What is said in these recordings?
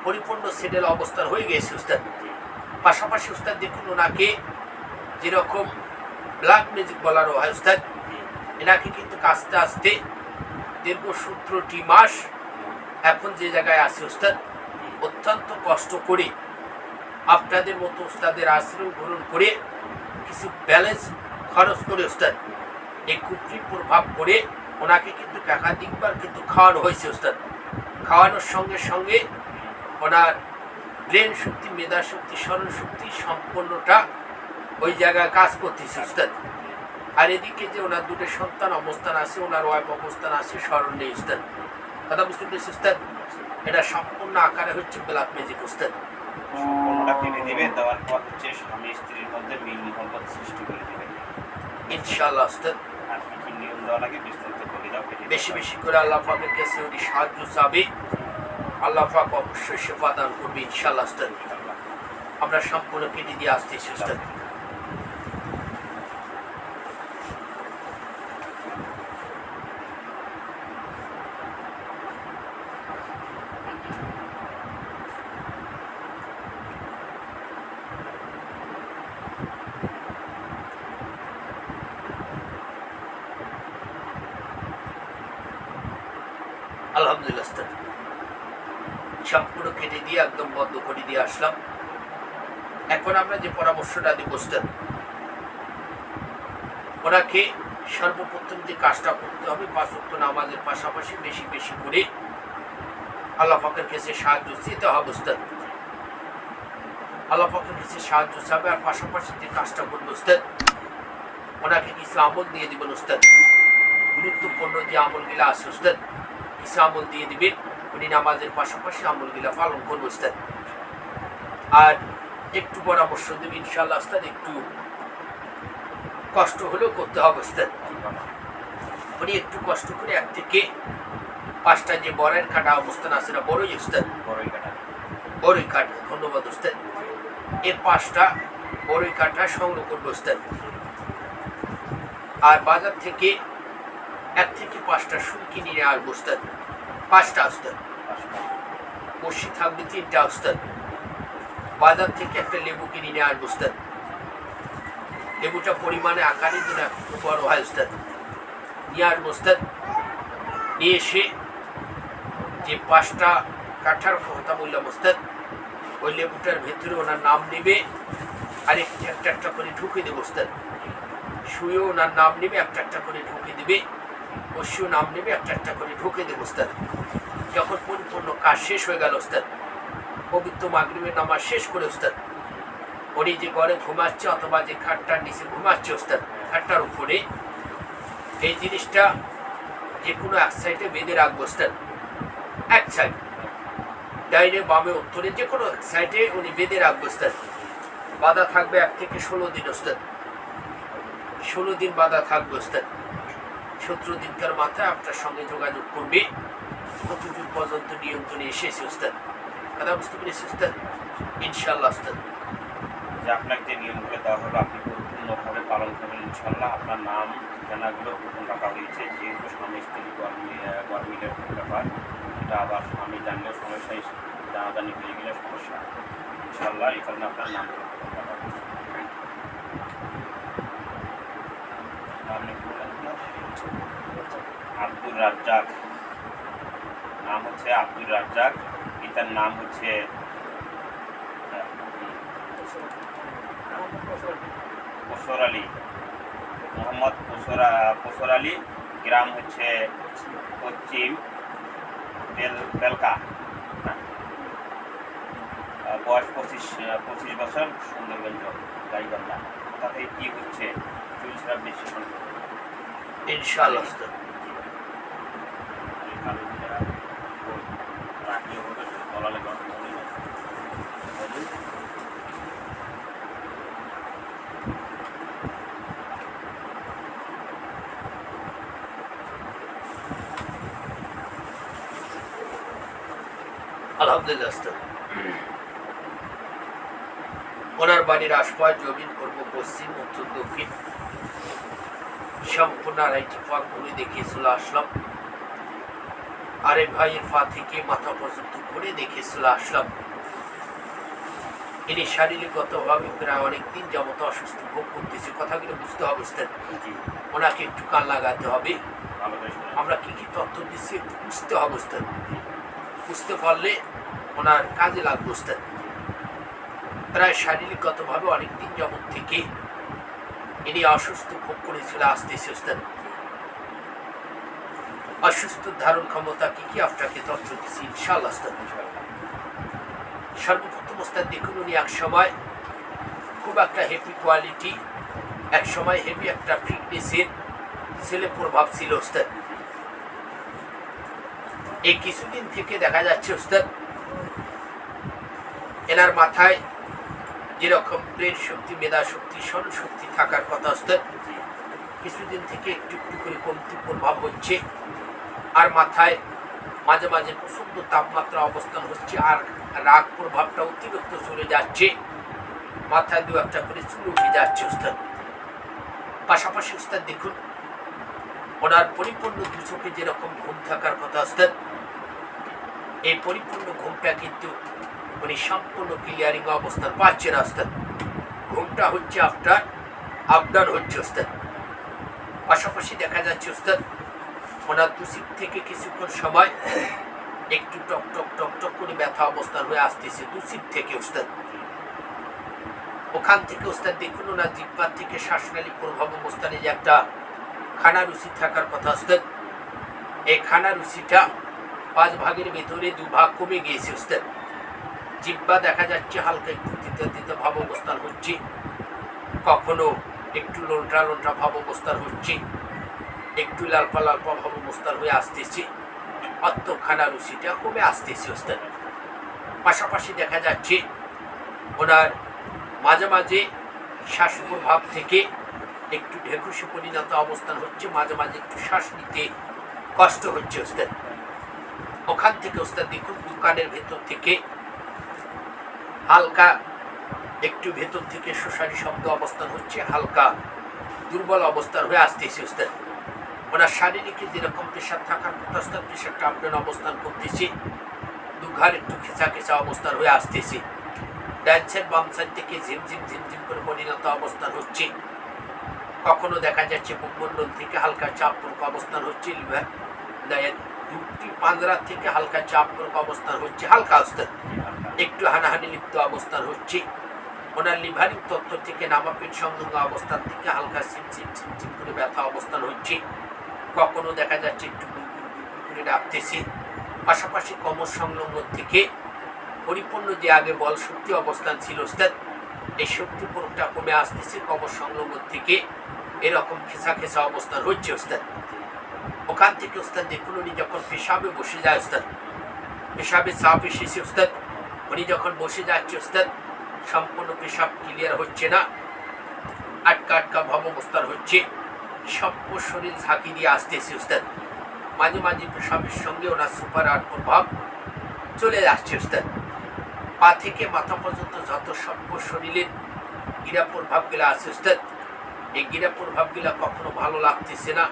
পরিপূর্ণ সেটেল অবস্থান হয়ে গেছে উস্তাদ। পাশাপাশি উস্তাদ দেখুন ওনাকে যেরকম ব্ল্যাক ম্যাজিক বলারও হয় উস্তাদ, এনাকে কিন্তু আস্তে আস্তে দীর্ঘ 17টি মাস এখন যে জায়গায় আছে উস্তাদ, অত্যন্ত কষ্ট করে আপনাদের মতো উস্তাদের আশ্রয় গ্রহণ করে কিছু ব্যালেন্স খরচ করে উস্তাদ এই কুফরি প্রভাব করে ওনাকে কিন্তু একাধিকবার কিন্তু খাওয়ানো হয়েছে উস্তাদ। খাওয়ানোর সঙ্গে সঙ্গে ওনার ব্রেন শক্তি, মেধা শক্তি, স্মরণ শক্তি সম্পূর্ণটা ওই জায়গায় কাজ করতেছে উস্তাদ। আর এদিকে যে ওনার দুটো সন্তান অবস্থান আছে, ওনার ওয়াইফ অবস্থান আছে, স্মরণ নেই উস্তাদ। কথা বুঝতে পেরেছি উস্তাদ? এটা সম্পূর্ণ আকারে হচ্ছে ব্ল্যাক ম্যাজিক উস্তাদ। সম্পূর্ণটা কেটে দিবে, দেওয়ার পর হচ্ছে স্বামী স্ত্রীর মধ্যে মিল মহব্বত সৃষ্টি করে দিবে ইনশাআল্লাহ উস্তাদ। আর কি কি নিয়ম দেওয়া লাগে বিস্তারিত বলে দাও। বেশি বেশি করে আল্লাহ পাকের কাছে উনি সাহায্য চাবে, আল্লাহ পাক অবশ্যই সেবা দান করবে ইনশাআল্লাহ উস্তাদ। আমরা সম্পূর্ণ কেটে দিয়ে আসতেছি উস্তাদ। আলহামদুলিল্লাহ উস্তাদ, সম্পূর্ণ কেটে দিয়ে একদম বন্ধ করে দিয়ে আসলাম। এখন আমরা যে পরামর্শটা দিব উস্তাদ, ওনাকে সর্বপ্রথম যে কাজটা করতে হবে 5 ওয়াক্ত নামাজের পাশাপাশি বেশি বেশি করে আল্লাহ পাকের কাছে সাহায্য চেতে হবে উস্তাদ। আল্লাহ পাকের কাছে সাহায্য চাবে, আর পাশাপাশি যে কাজটা করবে উস্তাদ, ওনাকে কিছু আমল দিয়ে দিবেন উস্তাদ। গুরুত্বপূর্ণ যে আমলগুলা আছে উস্তাদ, কিছু আমল দিয়ে দিবেন। উনি নামাজের পাশাপাশি আমলগুলা পালন করবে উস্তাদ। আর একটু পরামর্শ দেবে ইনশাআল্লাহ উস্তাদ, একটু কষ্ট হলেও করতে হবে উস্তাদ। উনি একটু কষ্ট করে 1 থেকে 5টা যে বরের কাটা অবস্থান আছে না, বড়ই উস্তাদ, বড়ই কাটা, ধন্যবাদ উস্তাদ। এই 5টা বড়ই কাটা সংগ্রহ করবে উস্তাদ। আর বাজার থেকে 1 থেকে 5টা সুল কিনে নিয়ে আসবো উস্তাদ। 5টা উস্তাদ। বসি থাকবে 3টা উস্তাদ। বাজার থেকে একটা লেবু কিনে নিয়ে আসবো উস্তাদ। লেবুটা পরিমাণে আকারের জন্য একটু বড় হয় উস্তাদ। নিয়ে আসবো উস্তাদ। নিয়ে এসে যে 5টা কাঠার কথা বললাম উস্তাদ, ওই লেবুটার ভেতরে ওনার নাম নেবে, আর একটা একটা করে ঢুকে দেবো উস্তাদ। শুয়েও ওনার নাম নেবে, একটা একটা করে ঢুকে দেবে। বসিও নাম নেবে, একটা একটা করে ঢুকে দেবো উস্তাদ। যখন পরিপূর্ণ কাজ শেষ হয়ে গেল উস্তাদ, পবিত্র মাগরিবের নামাজ শেষ করে উস্তাদ, উনি যে ঘরে ঘুমাচ্ছে অথবা যে খাটটার নিচে ঘুমাচ্ছে উস্তাদ, খাটটার উপরে এই জিনিসটা যে কোনো এক সাইডে বেঁধে রাখবো উস্তাদ। এক সাইড, ডাইনে বামে উত্তরে যে কোনো এক সাইডে উনি বেঁধে রাখবো উস্তাদ। বাধা থাকবে 1 থেকে 16 দিন উস্তাদ। 16 দিন বাধা থাকবে উস্তাদ। 17 দিনকার মাথায় আপনার সঙ্গে যোগাযোগ করবে। কতদূর পর্যন্ত নিয়ন্ত্রণে এসেছে উস্তাদ। কথা বুঝতে পেরেছি উস্তাদ? ইনশাআল্লাহ উস্তাদ। যে আপনাকে যে নিয়মগুলো দেওয়া হলো আপনি পরিপূর্ণভাবে পালন করবেন ইনশাআল্লাহ। আপনার নাম ঠিকানাগুলো গোপন রাখা হয়েছে, যেহেতু স্বামী স্ত্রী গরমিলের ব্যাপার, এটা আবার স্বামী জানলেও সমস্যা, জানাজানি হয়ে গেলে সমস্যা। ইনশাআল্লাহ এই কারণে আপনার নাম গোপন রাখা হয়েছে। আব্দুর রাজ্জাক, নাম হচ্ছে আব্দুর রাজ্জাক, পিতার নাম হচ্ছে কোসর আলী, মোহাম্মদ কোসর আলী, গ্রাম হচ্ছে পশ্চিম বেলকা, বয়স 25 বছর, সুন্দরগঞ্জ গাইবান্ধা। তাতে কি হচ্ছে চুলছাড়া বেশি ইনশাআল্লাহ। আলহামদুলিল্লাহ। ওনার বাড়ির আশপাশ জমিন পূর্ব পশ্চিম উত্তর দক্ষিণ সম্পূর্ণ 2.5 পাক ঘুরে দেখিয়ে চলে আসলাম। আরেক ভাইয়ের পা থেকে মাথা পর্যন্ত ঘুরে দেখে চলে আসলাম। ইনি শারীরিকগতভাবে প্রায় অনেকদিন যাবত অসুস্থ ভোগ করতেছে। কথাগুলো বুঝতে হবে, জি ওনাকে একটু কান লাগাতে হবে। ভালো করে শুনুন। আমরা কি কি তথ্য দিচ্ছি একটু বুঝতে হবে, বুঝতে পারলে ওনার কাজে লাগবে। প্রায় শারীরিকগতভাবে অনেকদিন যাবত থেকে ইনি অসুস্থ ভোগ করে চলে আসতেছে। অসুস্থ ধারণ ক্ষমতা কি কি আপনাকে তথ্য দিচ্ছি ইনশাআল্লাহ। সর্বপ্রথম ওস্তাদ দেখুন, উনি এক সময় খুব একটা হেভি কোয়ালিটি, এক সময় হেভি একটা ফিটনেসের ছেলে প্রভাব ছিল ওস্তাদ। এই কিছুদিন থেকে দেখা যাচ্ছে ওস্তাদ এনার মাথায় যেরকম ব্রেন শক্তি, মেধা শক্তি, স্মরণ শক্তি থাকার কথা ওস্তাদ, কিছুদিন থেকে একটু একটু করে কমতি প্রভাব হচ্ছে। আর মাথায় মাঝে মাঝে প্রচন্ড তাপমাত্রা অবস্থান হচ্ছে, আর রাগ প্রভাবটা অতিরিক্ত চলে যাচ্ছে। মাথায় দু একটা করে চুল উঠে যাচ্ছে ওস্তাদ। পাশাপাশি ওস্তাদ দেখুন, ওনার পরিপূর্ণ দু চোখে যেরকম ঘুম থাকার কথা ওস্তাদ, এই পরিপূর্ণ ঘুমটা কিন্তু উনি সম্পূর্ণ ক্লিয়ারিং অবস্থান পাচ্ছেন ওস্তাদ। ঘুমটা হচ্ছে আপনার আপডাউন হচ্ছে ওস্তাদ। পাশাপাশি দেখা যাচ্ছে ওস্তাদ ওনার দুসিপ থেকে কিছুক্ষণ সময় একটু টক টক টক টক করে ব্যথা অবস্থান হয়ে আসতেছে দুসিপ থেকে ওস্তাদ। ওখান থেকে ওস্তাদ দেখুন, ওনার জিহ্বার থেকে শ্বাসনালী প্রভাব অবস্থানে যে একটা খানা রুচি থাকার কথা ওস্তাদ, এই খানা রুচিটা 5 ভাগের ভেতরে 2 ভাগ কমে গিয়েছে ওস্তাদ। জিহ্বা দেখা যাচ্ছে হালকা একটু তিতা তিতা ভাব অবস্থান হচ্ছে, কখনো একটু লোলটা লোলটা ভাব অবস্থান হচ্ছে, একটু লালপা লালপা ভাব অবস্থান হয়ে আসতেছে। খানা রুচিটা কমে আসতেছে ওস্তাদ। পাশাপাশি দেখা যাচ্ছে ওনার মাঝে মাঝে শ্বাস প্রভাব থেকে একটু ঢেকুশে পরিণত অবস্থান হচ্ছে, মাঝে মাঝে একটু শ্বাস নিতে কষ্ট হচ্ছে ওস্তাদ। ওখান থেকে ওস্তাদ দেখুন, দোকানের ভেতর থেকে হালকা একটু ভেতর থেকে শোষারি শব্দ অবস্থান হচ্ছে, হালকা দুর্বল অবস্থান হয়ে আসতেছে ওস্তাদ। ওনার শারীরিক যেরকম প্রেশার থাকার কথা ওস্তাদ, প্রেশারটা আপনার অবস্থান করতেছে, দুঘার একটু খেঁচা খেঁচা অবস্থান হয়ে আসতেছে। ডান সাইড বাম সাইড থেকে ঝিমঝিম ঝিমঝিম করে পরিণত অবস্থান হচ্ছে। কখনো দেখা যাচ্ছে মুখমণ্ডল থেকে হালকা চাপ পূর্বক অবস্থান হচ্ছে, লিভার দুটি পাঁজরা থেকে হালকা চাপ পূর্বক অবস্থান হচ্ছে, হালকা অবস্থান একটু হানাহানি লিপ্ত অবস্থান হচ্ছে। ওনার লিভারিং তত্ত্ব থেকে নামাপেট সংলগ্ন অবস্থান থেকে হালকা চিমচিম চিমচিম করে ব্যথা অবস্থান হচ্ছে। কখনো দেখা যাচ্ছে একটু করে ডাকতেছে। পাশাপাশি কোমর সংলগ্ন থেকে পরিপূর্ণ যে আগে বল শক্তি অবস্থান ছিল ওস্তাদ, এই শক্তি পুরোটা কমে আসতেছে। কোমর সংলগ্ন থেকে এরকম খেসা খেসা অবস্থান হচ্ছে ওস্তাদ। ওখান থেকে ওস্তাদ দেখুন, উনি যখন পেশাবে বসে যায় ওস্তাদ, পেশাবে চাপ এসেছে ওস্তাদ, উনি যখন বসে যাচ্ছে ওস্তাদ, সম্পূর্ণ পেশাব ক্লিয়ার হচ্ছে না, আটকা আটকা ভাব অবস্থান হচ্ছে, সভ্য শরীর ঝাঁকি দিয়ে আসতেছে ওস্তাদ। মাঝে মাঝে পেশাবের সঙ্গে ওনার সুপার আট প্রভাব চলে যাচ্ছে ওস্তাদ। পা থেকে মাথা পর্যন্ত যত সভ্য শরীরের গিরা প্রভাবগুলো আছে ওস্তাদ, এই গিরা প্রভাবগুলো কখনো ভালো লাগতেছে না।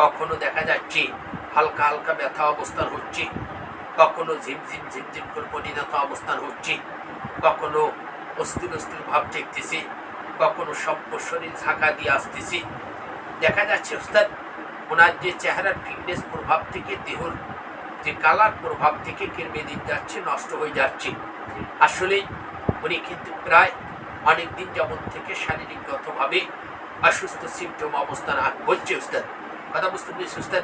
কখনো দেখা যাচ্ছে হালকা হালকা ব্যথা অবস্থান হচ্ছে, কখনো ঝিমঝিম ঝিমঝিম করে পরিণত অবস্থান হচ্ছে, কখনো অস্থির অস্থির ভাব দেখতেছে, কখনো সভ্য শরীর ঝাঁকা দিয়ে আসতেছে। দেখা যাচ্ছে ওস্তাদ ওনার যে চেহারার ফিটনেস প্রভাব থেকে দেহর যে কালার প্রভাব থেকে কেড়ে দিন যাচ্ছে, নষ্ট হয়ে যাচ্ছে। আসলে উনি কিন্তু প্রায় অনেক দিন যেমন থেকে শারীরিকগতভাবে অসুস্থ সিমটম অবস্থান হচ্ছে ওস্তাদ। কথা বুঝতে পেরেছি ওস্তাদ।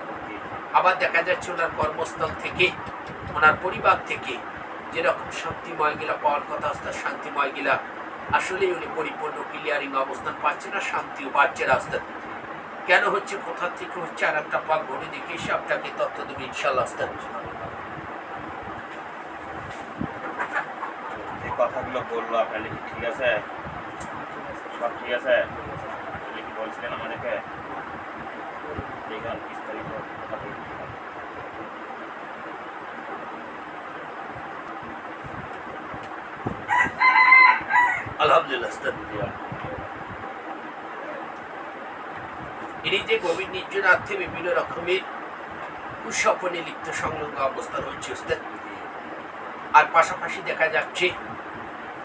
আবার দেখা যাচ্ছে ওনার কর্মস্থল থেকে, ওনার পরিবার থেকে যেরকম শান্তিময় গিলা পাওয়ার কথা ওস্তাদ, শান্তিময় গিলা আসলে উনি পরিপূর্ণ ক্লিয়ারিং অবস্থান পাচ্ছে না, শান্তিও পাচ্ছে না ওস্তাদ। কেন হচ্ছে, কোথা থেকে হচ্ছে, আর একটা পাক ঘুরে দেখে এসে আপনাকে তথ্য দেবে ইনশাআল্লাহ ওস্তাদ। যে কথাগুলো বললো আপনার কি ঠিক আছে? সব ঠিক আছে? কি বলছিলেন আমাদেরকে? দেখুন বিস্তারিত কথা বলছি। আলহামদুলিল্লাহ ওস্তাদ। ইনি যে গভীর নির্জনার্থে বিভিন্ন রকমের কুস্বপনে লিপ্ত সংলগ্ন অবস্থা রয়েছে উস্তাদ। আর পাশাপাশি দেখা যাচ্ছে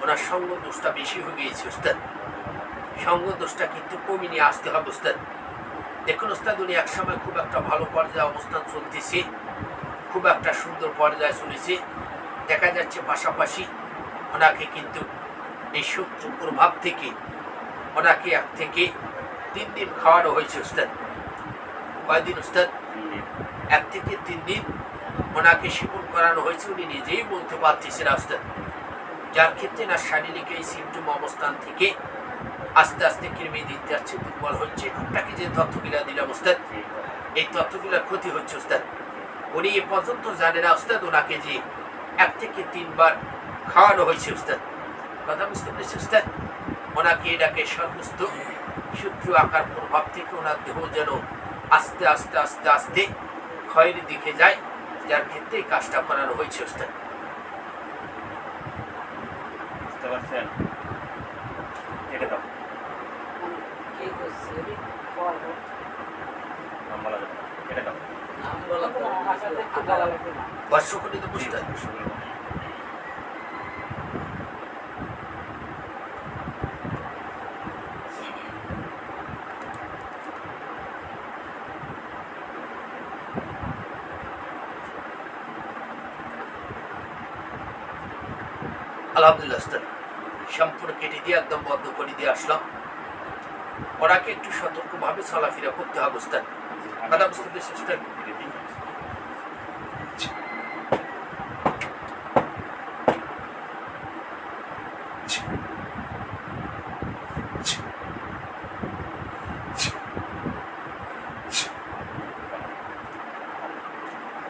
ওনার সঙ্গ দোষটা বেশি হয়ে গিয়েছে উস্তাদ। সঙ্গ দোষটা কিন্তু কমিয়ে নিয়ে আসতে হবে উস্তাদ। দেখুন উস্তাদ, উনি একসময় খুব একটা ভালো পর্যায়ে অবস্থান চলতেছে, খুব একটা সুন্দর পর্যায়ে চলেছে। দেখা যাচ্ছে পাশাপাশি ওনাকে কিন্তু এই শত্রু প্রভাব থেকে ওনাকে 1 থেকে 3 দিন খাওয়ানো হয়েছে উস্তাদ। কয়দিন উস্তাদ? 1 থেকে 3 দিন ওনাকে সেবন করানো হয়েছে, উনি নিজেই বলতে পারতেছে না উস্তাদ। যার ক্ষেত্রে না শারীরিক এই সিমটম অবস্থান থেকে আস্তে আস্তে কৃমি দিতে যাচ্ছে, দুর্বল হচ্ছে। আপনাকে যে তথ্যগুলা দিলাম উস্তাদ, এই তথ্যগুলার ক্ষতি হচ্ছে উস্তাদ। উনি এ পর্যন্ত জানে না উস্তাদ ওনাকে যে 1 থেকে 3 বার খাওয়ানো হয়েছে উস্তাদ। কথা বুঝতে পেরেছি উস্তাদ? ওনাকে এটাকে সর্বস্ত শত্রু আকার প্রভাব থেকে ওনার দেহ যেন আস্তে আস্তে আস্তে আস্তে ক্ষয়ের দিকে যায়, যার ক্ষেত্রে এই কাজটা করানো হয়েছে উস্তাদ। বুঝতে পারছেন? কেটে দাও, নাম বলা যাবে না। কেটে দাও। বর্ষকরিত উস্তাদ। আলহামদুলিল্লাহ উস্তাদ, সম্পূর্ণ কেটে দিয়ে একদম বন্ধ করে দিয়ে আসলাম। ওনাকে একটু সতর্কভাবে চলাফেরা করতে হবে উস্তাদ। কথা বুঝতে পেরেছি উস্তাদ?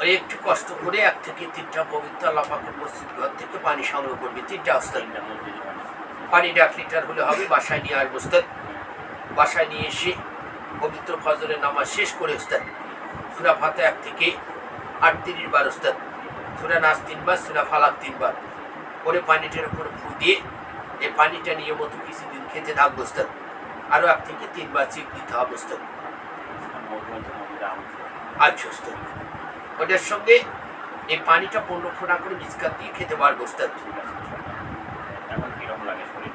ওই একটু কষ্ট করে 1 থেকে 3টা পবিত্র আল্লাহ পাকের মসজিদ ঘর থেকে পানি সংগ্রহ করবে। 3টা উস্তাদ। পানিটা 1 লিটার হলে হবে। বাসায় নিয়ে আসবো উস্তাদ। বাসায় নিয়ে এসে পবিত্র ফজরের নামাজ শেষ করে উস্তাদ সূরা ফাতিহা 1 থেকে 38 বার উস্তাদ, সূরা নাস 3 বার, সূরা ফালাক 3 বার করে পানিটার উপরে ফু দিয়ে এই পানিটা নিয়মিত কিছুদিন খেতে থাকবো উস্তাদ। আরো 1 থেকে 3 বার চিপ দিতে হবে উস্তাদ। আচ্ছা উস্তাদ, ওটার সঙ্গে এই পানিটা 15 ফোঁটা করে মিসকাত দিয়ে খেতে পারবো উস্তাদ। ঠিক আছে। এখন কিরকম লাগে শরীর?